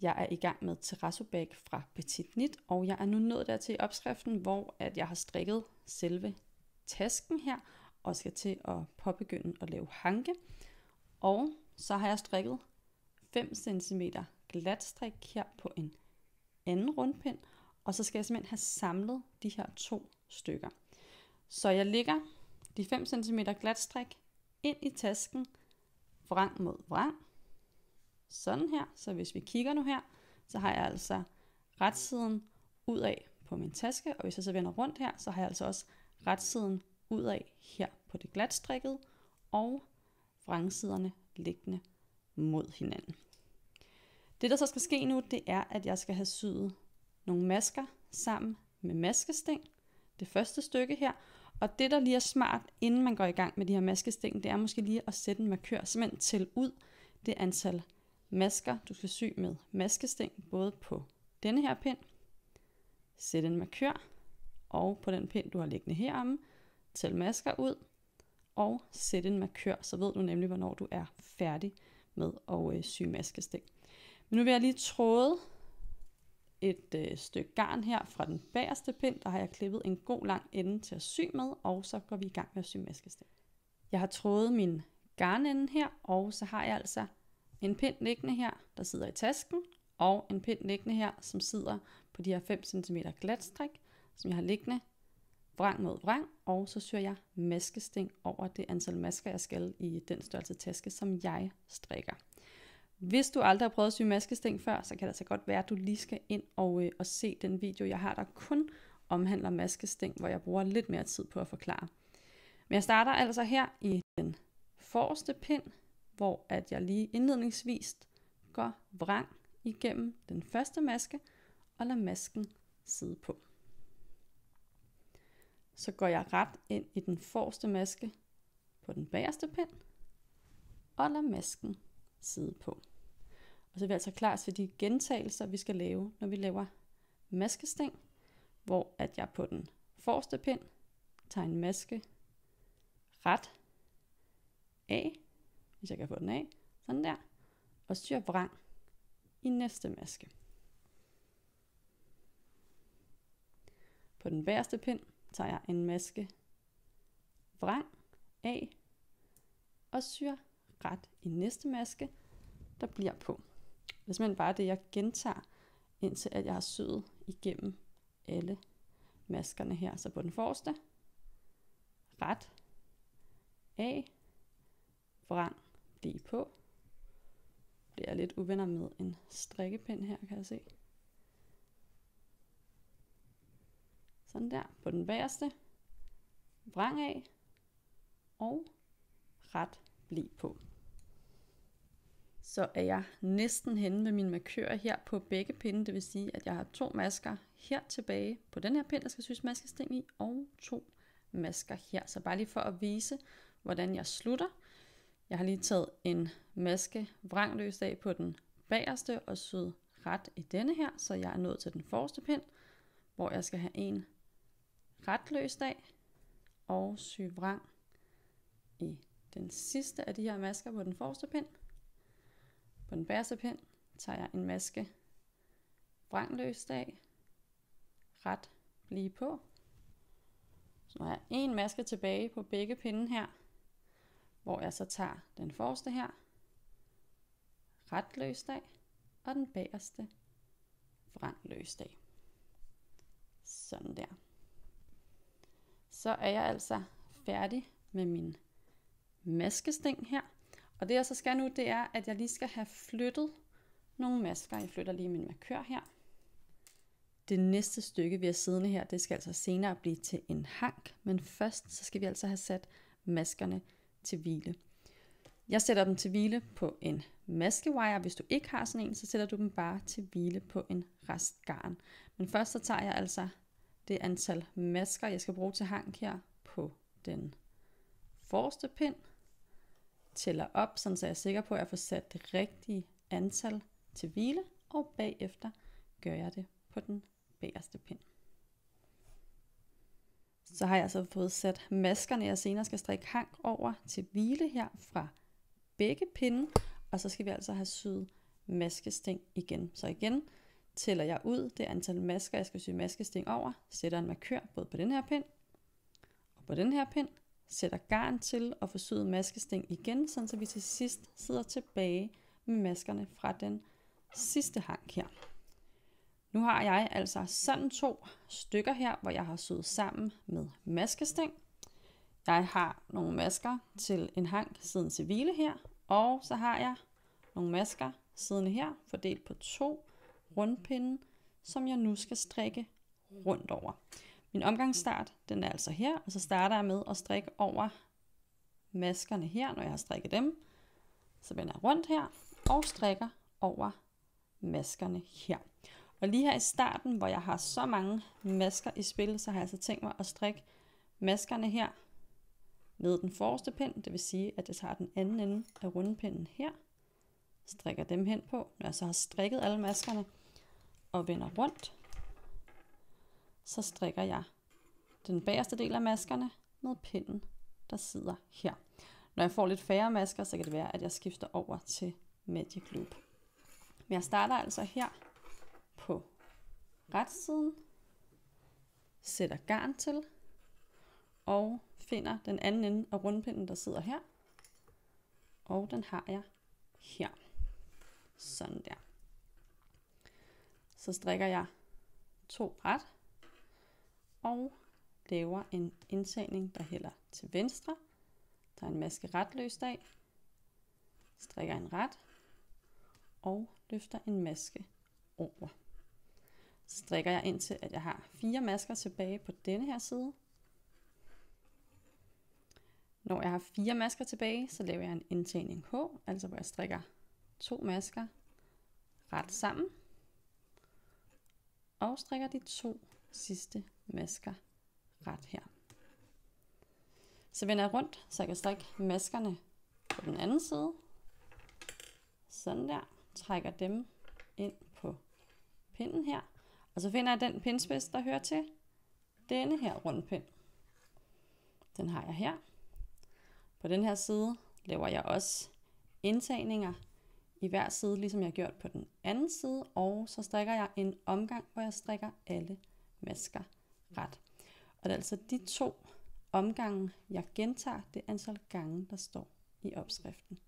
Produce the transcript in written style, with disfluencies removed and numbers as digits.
Jeg er i gang med Terrazzo Bag fra Petit Knit, og jeg er nu nået der til opskriften, hvor at jeg har strikket selve tasken her, og skal til at påbegynde at lave hanke. Og så har jeg strikket 5 cm glatstrik her på en anden rundpind, og så skal jeg simpelthen have samlet de her 2 stykker. Så jeg lægger de 5 cm glatstrik ind i tasken, vrang mod vrang, sådan her. Så hvis vi kigger nu her, så har jeg altså retsiden udad på min taske, og hvis jeg så vender rundt her, så har jeg altså også retsiden udad her på det glatstrikkede, og vrangsiderne liggende mod hinanden. Det der så skal ske nu, det er, at jeg skal have syet nogle masker sammen med maskesting, det første stykke her. Og det der lige er smart, inden man går i gang med de her maskesting, det er måske lige at sætte en markør, simpelthen tælle ud det antal masker, du skal sy med maskesting, både på denne her pind, sæt en markør, og på den pind, du har liggende heromme, tæl masker ud, og sæt en markør, så ved du nemlig, hvornår du er færdig med at sy maskesting. Men nu vil jeg lige tråde et stykke garn her fra den bagerste pind, der har jeg klippet en god lang ende til at sy med, og så går vi i gang med at sy maskesting. Jeg har trådet min garnende her, og så har jeg altså en pind liggende her, der sidder i tasken, og en pind liggende her, som sidder på de her 5 cm glatstrik, som jeg har liggende vrang mod vrang, og så syr jeg maskesting over det antal masker, jeg skal i den størrelse taske, som jeg strikker. Hvis du aldrig har prøvet at sy maskesting før, så kan det altså godt være, at du lige skal ind og se den video, jeg har, der kun omhandler maskesting, hvor jeg bruger lidt mere tid på at forklare. Men jeg starter altså her i den forreste pind, hvor at jeg lige indledningsvis går vrang igennem den første maske, og lader masken sidde på. Så går jeg ret ind i den forreste maske på den bagerste pind, og lader masken sidde på. Og så er vi altså klar til de gentagelser, vi skal lave, når vi laver maskesting, hvor at jeg på den forreste pind tager en maske ret af, hvis jeg kan få den af, sådan der, og syr vrang i næste maske. På den bagerste pind tager jeg en maske vrang af, og syr ret i næste maske, der bliver på. Det er simpelthen bare det, jeg gentager, indtil at jeg har syet igennem alle maskerne her. Så på den forreste, ret af, vrang, blive på. Det er lidt uvenner med en strikkepind her, kan jeg se. Sådan der, på den bagerste, vrang af, og ret, blive på. Så er jeg næsten henne med min markør her på begge pinde, det vil sige, at jeg har 2 masker her tilbage på den her pind, der skal sys maskesting i, og 2 masker her. Så bare lige for at vise, hvordan jeg slutter. Jeg har lige taget en maske vrangløst af på den bagerste og syet ret i denne her, så jeg er nået til den forreste pind, hvor jeg skal have en retløst af og sy vrang i den sidste af de her masker på den forreste pind. På den bagerste pind tager jeg en maske vrangløst af, ret, blive på. Så nu har jeg en maske tilbage på begge pinde her, hvor jeg så tager den forreste her, retløst af, og den bagerste vrangløst af. Sådan der. Så er jeg altså færdig med min maskesting her. Og det jeg så skal nu, det er, at jeg lige skal have flyttet nogle masker. Jeg flytter lige min markør her. Det næste stykke, vi har siddende her, det skal altså senere blive til en hank. Men først så skal vi altså have sat maskerne til hvile. Jeg sætter dem til hvile på en maskewire. Hvis du ikke har sådan en, så sætter du dem bare til hvile på en rest garn. Men først så tager jeg altså det antal masker, jeg skal bruge til hank her på den forreste pind. Tæller op, så jeg er sikker på, at jeg får sat det rigtige antal til hvile, og bagefter gør jeg det på den bagerste pind. Så har jeg altså fået sat maskerne, jeg senere skal strikke hank over til hvile her fra begge pinde, og så skal vi altså have syet maskesting igen. Så igen tæller jeg ud det antal masker, jeg skal sy maskesting over, sætter en markør både på den her pind og på den her pind, sætter garn til og får syet maskesting igen, så vi til sidst sidder tilbage med maskerne fra den sidste hank her. Nu har jeg altså sådan 2 stykker her, hvor jeg har syet sammen med maskesting. Jeg har nogle masker til en hank siden til hvile her, og så har jeg nogle masker siddende her, fordelt på 2 rundpinde, som jeg nu skal strikke rundt over. Min omgangsstart, den er altså her, og så starter jeg med at strikke over maskerne her, når jeg har strikket dem. Så vender jeg rundt her og strikker over maskerne her. Og lige her i starten, hvor jeg har så mange masker i spil, så har jeg altså tænkt mig at strikke maskerne her ned den forreste pind. Det vil sige, at jeg tager den anden ende af rundpinden her, strikker dem hen på, når jeg så har strikket alle maskerne og vender rundt. Så strikker jeg den bagerste del af maskerne med pinden, der sidder her. Når jeg får lidt færre masker, så kan det være, at jeg skifter over til Magic Loop. Men jeg starter altså her på retsiden, sætter garn til og finder den anden ende af rundpinden, der sidder her. Og den har jeg her. Sådan der. Så strikker jeg 2 ret og laver en indtagning, der hælder til venstre. Tager en maske retløst af, strikker en ret og løfter en maske over. Så strikker jeg indtil, at jeg har 4 masker tilbage på denne her side. Når jeg har 4 masker tilbage, så laver jeg en indtagning H, altså hvor jeg strikker 2 masker ret sammen og strikker de 2 sidste masker ret her. Så vender jeg rundt, så jeg kan strikke maskerne på den anden side. Sådan der. Trækker dem ind på pinden her. Og så finder jeg den pindspids, der hører til denne her rundpind. Den har jeg her. På den her side laver jeg også indtagninger i hver side, ligesom jeg har gjort på den anden side. Og så strikker jeg en omgang, hvor jeg strikker alle masker ret. Og det er altså de 2 omgange, jeg gentager det antal gange, der står i opskriften.